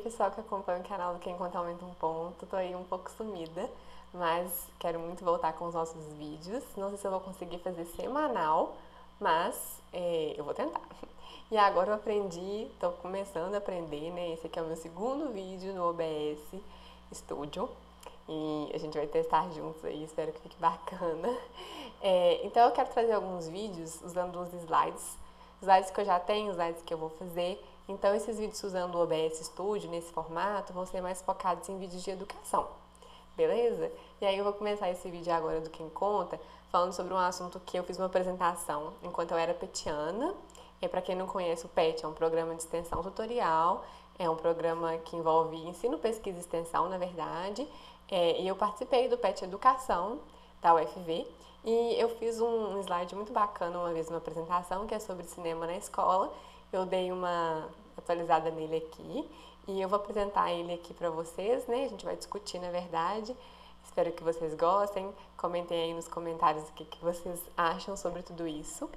pessoal que acompanha o canal do Quem Conta Aumenta um Ponto. Tô aí um pouco sumida, mas quero muito voltar com os nossos vídeos. Não sei se eu vou conseguir fazer semanal, mas eu vou tentar. E agora eu aprendi, tô começando a aprender, né? Esse aqui é o meu segundo vídeo no OBS Studio. E a gente vai testar juntos aí, espero que fique bacana. Então eu quero trazer alguns vídeos usando os slides que eu já tenho, slides que eu vou fazer. Então esses vídeos usando o OBS Studio nesse formato vão ser mais focados em vídeos de educação, beleza? E aí eu vou começar esse vídeo agora do Quem Conta, falando sobre um assunto que eu fiz uma apresentação enquanto eu era petiana. Para quem não conhece, o PET é um programa de extensão tutorial, é um programa que envolve ensino, pesquisa e extensão, na verdade. E eu participei do PET Educação, da UFV, e eu fiz um slide muito bacana uma vez, uma apresentação, que é sobre cinema na escola. Eu dei uma atualizada nele aqui, e eu vou apresentar ele aqui para vocês, né? A gente vai discutir, na verdade. Espero que vocês gostem, comentem aí nos comentários o que vocês acham sobre tudo isso.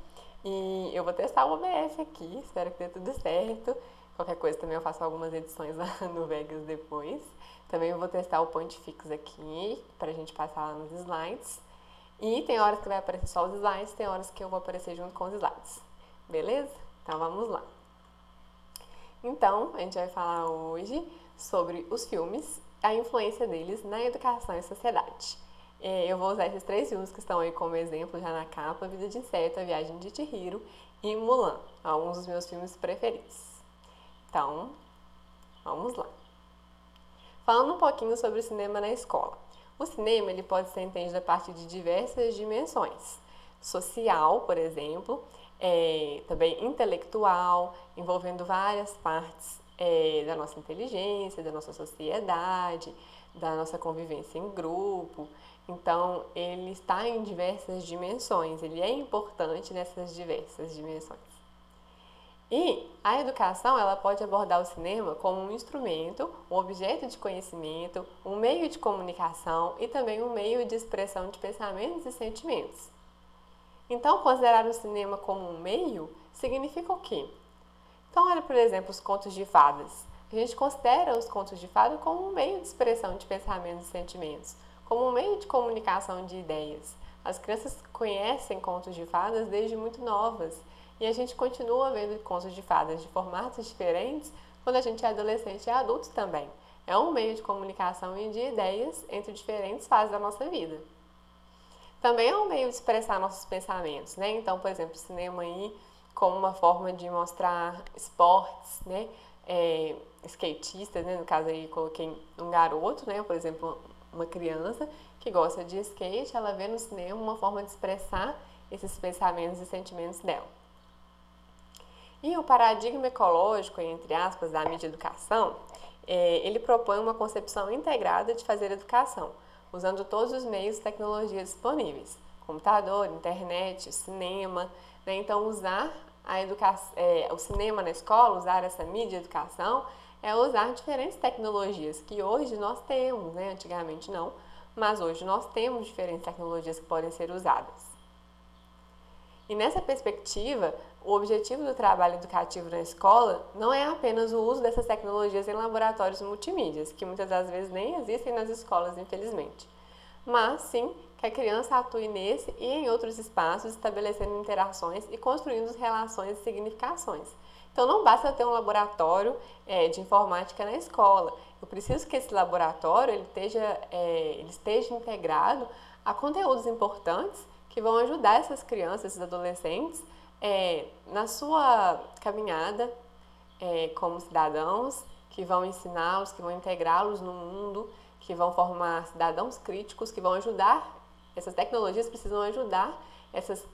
E eu vou testar o OBS aqui, espero que dê tudo certo. Qualquer coisa também eu faço algumas edições lá no Vegas depois. Também eu vou testar o Pontifex aqui, pra gente passar lá nos slides. E tem horas que vai aparecer só os slides, tem horas que eu vou aparecer junto com os slides. Beleza? Então vamos lá. Então, a gente vai falar hoje sobre os filmes, a influência deles na educação e sociedade. Eu vou usar esses 3 filmes que estão aí como exemplo já na capa: Vida de Inseto, A Viagem de Chihiro e Mulan, alguns dos meus filmes preferidos. Então, vamos lá. Falando um pouquinho sobre o cinema na escola. O cinema ele pode ser entendido a partir de diversas dimensões. Social, por exemplo, também intelectual, envolvendo várias partes da nossa inteligência, da nossa sociedade, da nossa convivência em grupo. Então, ele está em diversas dimensões, ele é importante nessas diversas dimensões. E a educação, ela pode abordar o cinema como um instrumento, um objeto de conhecimento, um meio de comunicação e também um meio de expressão de pensamentos e sentimentos. Então, considerar o cinema como um meio significa o quê? Então, olha, por exemplo, os contos de fadas. A gente considera os contos de fadas como um meio de expressão de pensamentos e sentimentos, como um meio de comunicação de ideias. As crianças conhecem contos de fadas desde muito novas e a gente continua vendo contos de fadas de formatos diferentes quando a gente é adolescente e adulto também. É um meio de comunicação e de ideias entre diferentes fases da nossa vida. Também é um meio de expressar nossos pensamentos, né? Então, por exemplo, o cinema aí como uma forma de mostrar esportes, né? Skatistas, né? No caso aí coloquei um garoto, né? Por exemplo, uma criança que gosta de skate, ela vê no cinema uma forma de expressar esses pensamentos e sentimentos dela. E o paradigma ecológico, entre aspas, da mídia educação, ele propõe uma concepção integrada de fazer educação, usando todos os meios e tecnologias disponíveis, computador, internet, cinema, né? Então usar o cinema na escola, usar essa mídia de educação, é usar diferentes tecnologias que hoje nós temos, né? Antigamente não, mas hoje nós temos diferentes tecnologias que podem ser usadas. E nessa perspectiva, o objetivo do trabalho educativo na escola não é apenas o uso dessas tecnologias em laboratórios multimídias, que muitas das vezes nem existem nas escolas, infelizmente, mas sim que a criança atue nesse e em outros espaços, estabelecendo interações e construindo relações e significações. Então não basta ter um laboratório de informática na escola. Eu preciso que esse laboratório ele esteja integrado a conteúdos importantes que vão ajudar essas crianças, esses adolescentes, na sua caminhada como cidadãos, que vão ensiná-los, que vão integrá-los no mundo, que vão formar cidadãos críticos, que vão ajudar, essas tecnologias precisam ajudar esses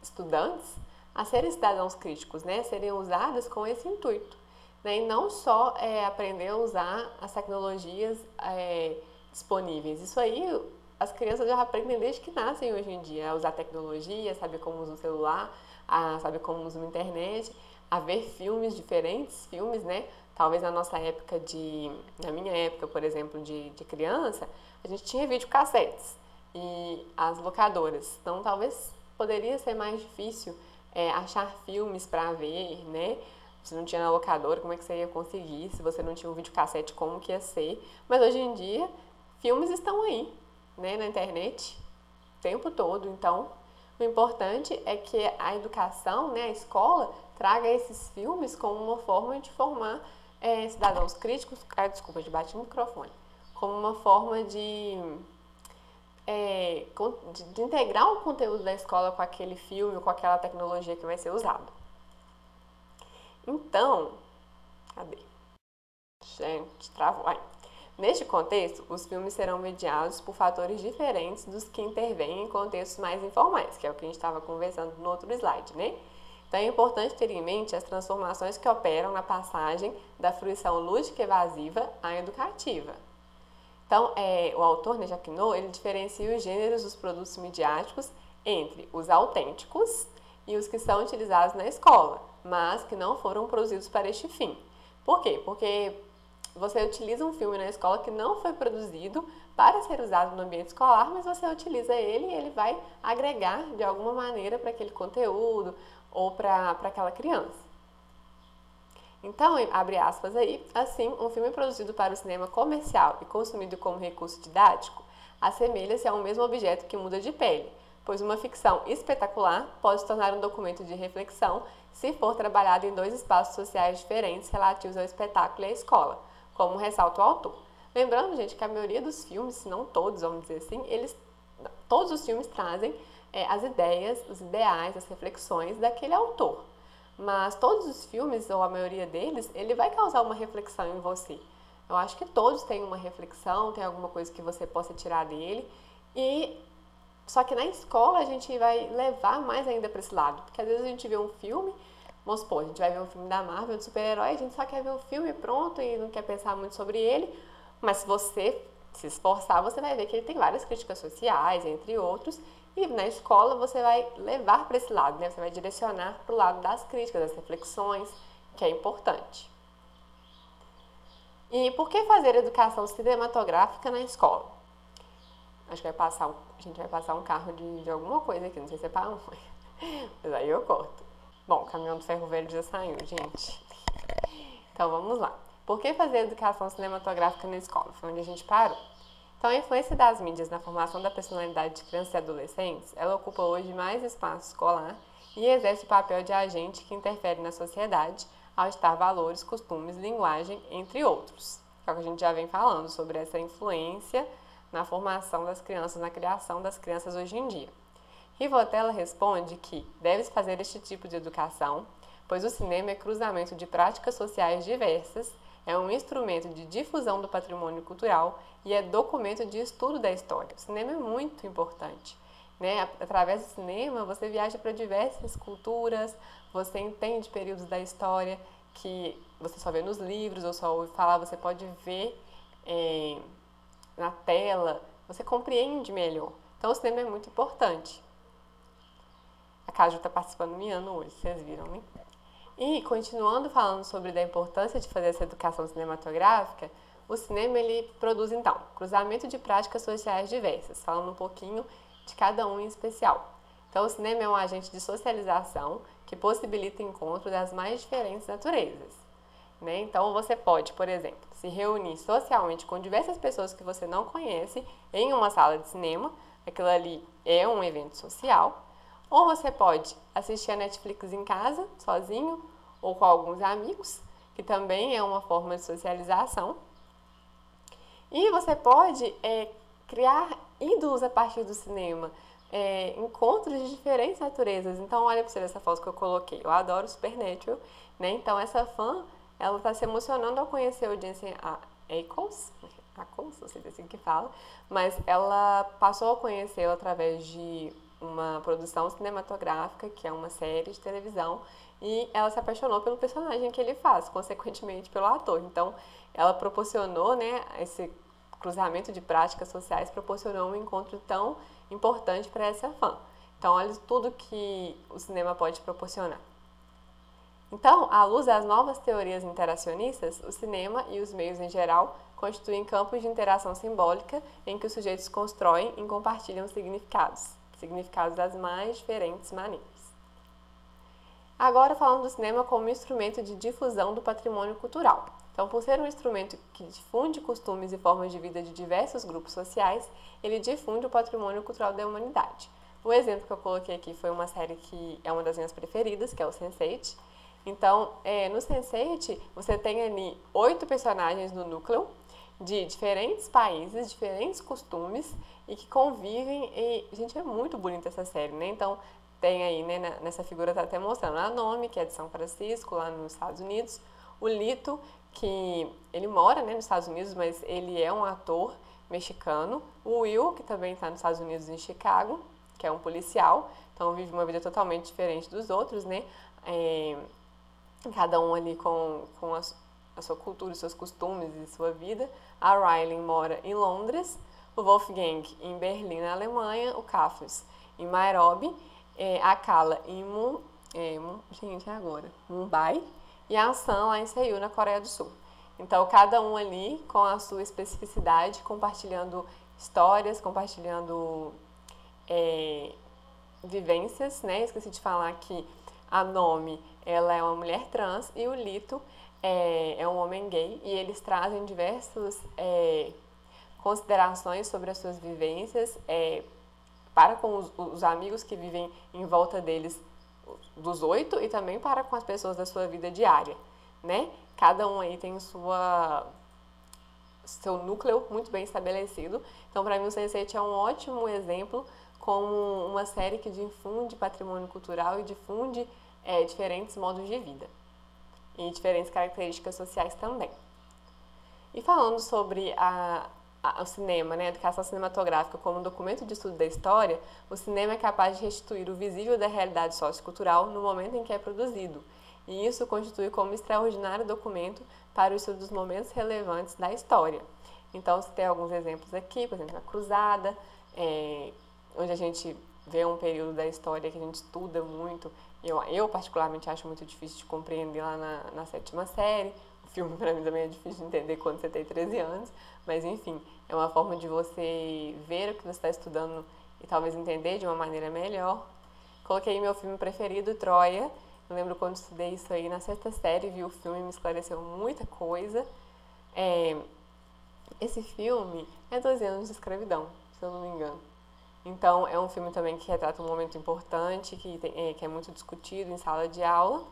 estudantes a serem cidadãos críticos, né? Serem usadas com esse intuito, né? E não só aprender a usar as tecnologias disponíveis. Isso aí as crianças já aprendem desde que nascem hoje em dia, a usar tecnologia, a saber como usar o celular, a saber como usar a internet, a ver filmes diferentes, filmes, né? Talvez na minha época, por exemplo, de criança, a gente tinha videocassetes e as locadoras. Então, talvez poderia ser mais difícil achar filmes para ver, né? Se não tinha na locadora, como é que você ia conseguir? Se você não tinha um videocassete, como que ia ser? Mas hoje em dia, filmes estão aí, né, na internet, o tempo todo. Então, o importante é que a educação, né, a escola, traga esses filmes como uma forma de formar cidadãos críticos. Desculpa, de bate o microfone. Como uma forma de integrar o conteúdo da escola com aquele filme, com aquela tecnologia que vai ser usada. Então, cadê? Gente, travou. Aí. Neste contexto, os filmes serão mediados por fatores diferentes dos que intervêm em contextos mais informais, que é o que a gente estava conversando no outro slide, né? Então é importante ter em mente as transformações que operam na passagem da fruição lúdica evasiva à educativa. Então, o autor, né, Jacques Ellul, ele diferencia os gêneros dos produtos midiáticos entre os autênticos e os que são utilizados na escola, mas que não foram produzidos para este fim. Por quê? Porque você utiliza um filme na escola que não foi produzido para ser usado no ambiente escolar, mas você utiliza ele e ele vai agregar de alguma maneira para aquele conteúdo ou para aquela criança. Então, abre aspas aí, assim, um filme produzido para o cinema comercial e consumido como recurso didático assemelha-se a um mesmo objeto que muda de pele, pois uma ficção espetacular pode se tornar um documento de reflexão se for trabalhado em dois espaços sociais diferentes relativos ao espetáculo e à escola, como ressalta o autor. Lembrando, gente, que a maioria dos filmes, se não todos, vamos dizer assim, todos os filmes trazem as ideias, os ideais, as reflexões daquele autor. Mas todos os filmes, ou a maioria deles, ele vai causar uma reflexão em você. Eu acho que todos têm uma reflexão, tem alguma coisa que você possa tirar dele. Só que na escola a gente vai levar mais ainda para esse lado. Porque às vezes a gente vê um filme, vamos supor, a gente vai ver um filme da Marvel, de super-herói, a gente só quer ver o filme pronto e não quer pensar muito sobre ele. Mas se você se esforçar, você vai ver que ele tem várias críticas sociais, entre outros. E na escola você vai levar para esse lado, né? Você vai direcionar para o lado das críticas, das reflexões, que é importante. E por que fazer educação cinematográfica na escola? Acho que a gente vai passar um carro de alguma coisa aqui, não sei se é para onde, mas aí eu corto. Bom, o caminhão do ferro velho já saiu, gente. Então vamos lá. Por que fazer educação cinematográfica na escola? Foi onde a gente parou. Então, a influência das mídias na formação da personalidade de crianças e adolescentes, ela ocupa hoje mais espaço escolar e exerce o papel de agente que interfere na sociedade ao ditar valores, costumes, linguagem, entre outros. É o que a gente já vem falando sobre essa influência na formação das crianças, na criação das crianças hoje em dia. Rivotella responde que deve-se fazer este tipo de educação, pois o cinema é cruzamento de práticas sociais diversas, é um instrumento de difusão do patrimônio cultural e é documento de estudo da história. O cinema é muito importante, né? Através do cinema, você viaja para diversas culturas, você entende períodos da história que você só vê nos livros ou só ouve falar, você pode ver na tela, você compreende melhor. Então, o cinema é muito importante. A Caju está participando miando hoje, vocês viram, né? E, continuando falando sobre a importância de fazer essa educação cinematográfica, o cinema ele produz, então, cruzamento de práticas sociais diversas, falando um pouquinho de cada um em especial. Então, o cinema é um agente de socialização que possibilita o encontro das mais diferentes naturezas, né? Então, você pode, por exemplo, se reunir socialmente com diversas pessoas que você não conhece em uma sala de cinema, aquilo ali é um evento social. Ou você pode assistir a Netflix em casa, sozinho, ou com alguns amigos, que também é uma forma de socialização. E você pode criar ídolos a partir do cinema, encontros de diferentes naturezas. Então, olha para você ver essa foto que eu coloquei. Eu adoro Supernatural, né? Então, essa fã, ela está se emocionando ao conhecer a audiência Ackles, não sei se é assim que fala, mas ela passou a conhecê-la através de uma produção cinematográfica, que é uma série de televisão, e ela se apaixonou pelo personagem que ele faz, consequentemente pelo ator. Então, ela proporcionou, né, esse cruzamento de práticas sociais, proporcionou um encontro tão importante para essa fã. Então, olha tudo que o cinema pode proporcionar. Então, à luz das novas teorias interacionistas, o cinema e os meios em geral constituem campos de interação simbólica em que os sujeitos constroem e compartilham significados das mais diferentes maneiras. Agora falando do cinema como instrumento de difusão do patrimônio cultural. Então, por ser um instrumento que difunde costumes e formas de vida de diversos grupos sociais, ele difunde o patrimônio cultural da humanidade. O exemplo que eu coloquei aqui foi uma série que é uma das minhas preferidas, que é o Sense8. Então, no Sense8, você tem ali 8 personagens no núcleo, de diferentes países, diferentes costumes e que convivem. E, gente, é muito bonita essa série, né? Então, tem aí, né, nessa figura tá até mostrando a Nomi, que é de São Francisco, lá nos Estados Unidos, o Lito, que ele mora, né, nos Estados Unidos, mas ele é um ator mexicano, o Will, que também está nos Estados Unidos, em Chicago, que é um policial, então vive uma vida totalmente diferente dos outros, né? Cada um ali com a sua cultura, os seus costumes e sua vida. A Riley mora em Londres, o Wolfgang em Berlim, na Alemanha, o Cafus em Nairobi, a Kala em Mumbai e a Sam lá em Seul, na Coreia do Sul. Então, cada um ali com a sua especificidade, compartilhando histórias, compartilhando vivências, né? Esqueci de falar que a Nomi, ela é uma mulher trans e o Lito é um homem gay e eles trazem diversas considerações sobre as suas vivências para com os amigos que vivem em volta deles, dos 8, e também para com as pessoas da sua vida diária, né? Cada um aí tem seu núcleo muito bem estabelecido. Então, para mim, o Sense8 é um ótimo exemplo como uma série que difunde patrimônio cultural e difunde diferentes modos de vida e diferentes características sociais também. E falando sobre o cinema, né, a educação cinematográfica como um documento de estudo da história, o cinema é capaz de restituir o visível da realidade sociocultural no momento em que é produzido, e isso constitui como um extraordinário documento para o estudo dos momentos relevantes da história. Então, você tem alguns exemplos aqui, por exemplo, a Cruzada, onde a gente vê um período da história que a gente estuda muito. Eu particularmente acho muito difícil de compreender lá na 7ª série. O filme para mim também é difícil de entender quando você tem 13 anos, mas enfim, é uma forma de você ver o que você está estudando e talvez entender de uma maneira melhor. Coloquei meu filme preferido, Troia. Eu lembro quando estudei isso aí na 6ª série, vi o filme e me esclareceu muita coisa. Esse filme é 12 anos de escravidão, se eu não me engano. Então, é um filme também que retrata um momento importante, que é muito discutido em sala de aula.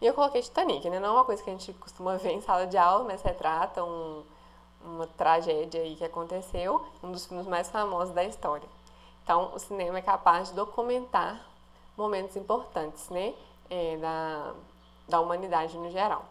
E eu coloquei Titanic, né? Não é uma coisa que a gente costuma ver em sala de aula, mas retrata uma tragédia aí que aconteceu, um dos filmes mais famosos da história. Então, o cinema é capaz de documentar momentos importantes, né? Da humanidade no geral.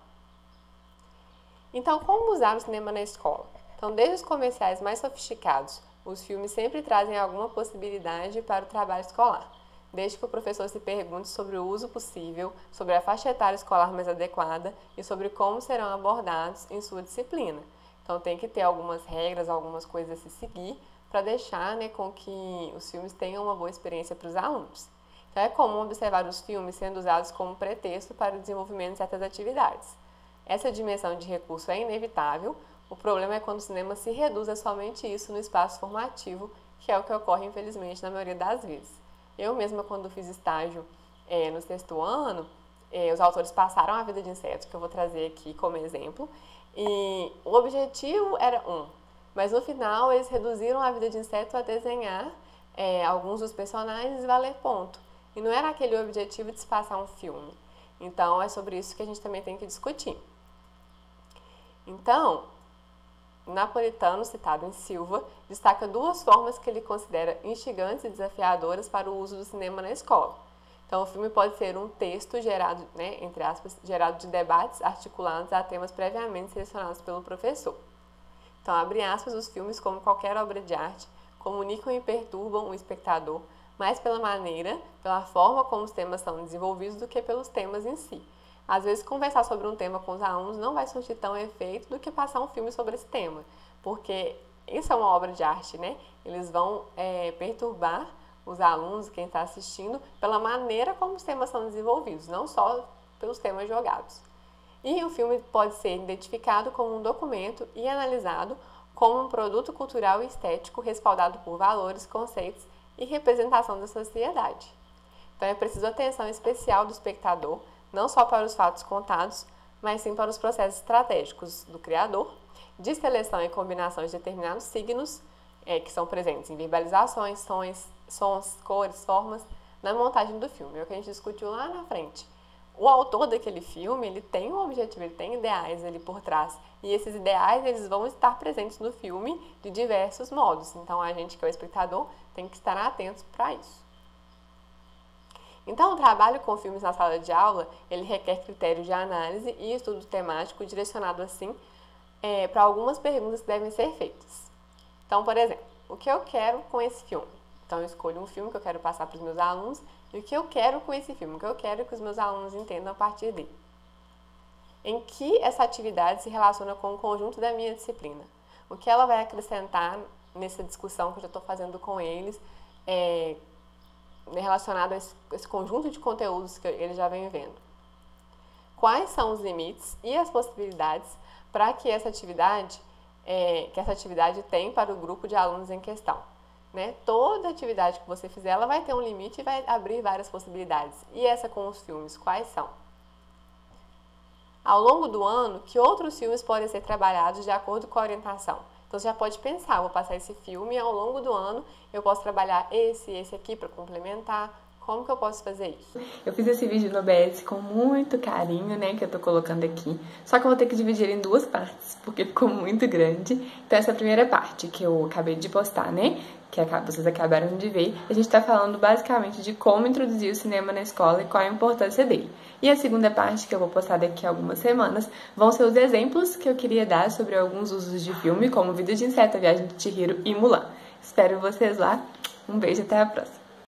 Então, como usar o cinema na escola? Então, desde os comerciais mais sofisticados, os filmes sempre trazem alguma possibilidade para o trabalho escolar, desde que o professor se pergunte sobre o uso possível, sobre a faixa etária escolar mais adequada e sobre como serão abordados em sua disciplina. Então, tem que ter algumas regras, algumas coisas a se seguir para deixar, né, com que os filmes tenham uma boa experiência para os alunos. Então, é comum observar os filmes sendo usados como pretexto para o desenvolvimento de certas atividades. Essa dimensão de recurso é inevitável. O problema é quando o cinema se reduz a somente isso no espaço formativo, que é o que ocorre, infelizmente, na maioria das vezes. Eu mesma, quando fiz estágio no 6º ano, os autores passaram A Vida de Inseto, que eu vou trazer aqui como exemplo, e o objetivo era mas no final eles reduziram A Vida de Inseto a desenhar alguns dos personagens e valer ponto. E não era aquele o objetivo de se passar um filme. Então, é sobre isso que a gente também tem que discutir. Então, Napolitano, citado em Silva, destaca 2 formas que ele considera instigantes e desafiadoras para o uso do cinema na escola. Então, o filme pode ser um texto gerado, né, entre aspas, gerado de debates articulados a temas previamente selecionados pelo professor. Então, abre aspas, os filmes, como qualquer obra de arte, comunicam e perturbam o espectador mais pela maneira, pela forma como os temas são desenvolvidos do que pelos temas em si. Às vezes, conversar sobre um tema com os alunos não vai surtir tão efeito do que passar um filme sobre esse tema, porque isso é uma obra de arte, né? Eles vão perturbar os alunos, quem está assistindo, pela maneira como os temas são desenvolvidos, não só pelos temas jogados. E o filme pode ser identificado como um documento e analisado como um produto cultural e estético respaldado por valores, conceitos e representação da sociedade. Então é preciso atenção especial do espectador, não só para os fatos contados, mas sim para os processos estratégicos do criador, de seleção e combinação de determinados signos, que são presentes em verbalizações, sons, cores, formas, na montagem do filme. É o que a gente discutiu lá na frente. O autor daquele filme, ele tem um objetivo, ele tem ideais ali por trás. E esses ideais, eles vão estar presentes no filme de diversos modos. Então, a gente que é o espectador tem que estar atento para isso. Então, o trabalho com filmes na sala de aula, ele requer critério de análise e estudo temático direcionado, assim, para algumas perguntas que devem ser feitas. Então, por exemplo, o que eu quero com esse filme? Então, eu escolho um filme que eu quero passar para os meus alunos e o que eu quero com esse filme, o que eu quero que os meus alunos entendam a partir dele. Em que essa atividade se relaciona com o conjunto da minha disciplina? O que ela vai acrescentar nessa discussão que eu já estou fazendo com eles, relacionado a esse conjunto de conteúdos que eles já vêm vendo? Quais são os limites e as possibilidades para que essa atividade tem para o grupo de alunos em questão? Né? Toda atividade que você fizer, ela vai ter um limite e vai abrir várias possibilidades. E essa com os filmes, quais são? Ao longo do ano, que outros filmes podem ser trabalhados de acordo com a orientação? Então, você já pode pensar, vou passar esse filme e ao longo do ano eu posso trabalhar esse aqui para complementar. Como que eu posso fazer isso? Eu fiz esse vídeo no OBS com muito carinho, né, que eu tô colocando aqui. Só que eu vou ter que dividir ele em duas partes, porque ficou muito grande. Então essa primeira parte que eu acabei de postar, né, que vocês acabaram de ver, a gente tá falando basicamente de como introduzir o cinema na escola e qual a importância dele. E a segunda parte, que eu vou postar daqui a algumas semanas, vão ser os exemplos que eu queria dar sobre alguns usos de filme, como Vida de Inseto, A Viagem de Chihiro e Mulan. Espero vocês lá. Um beijo, até a próxima.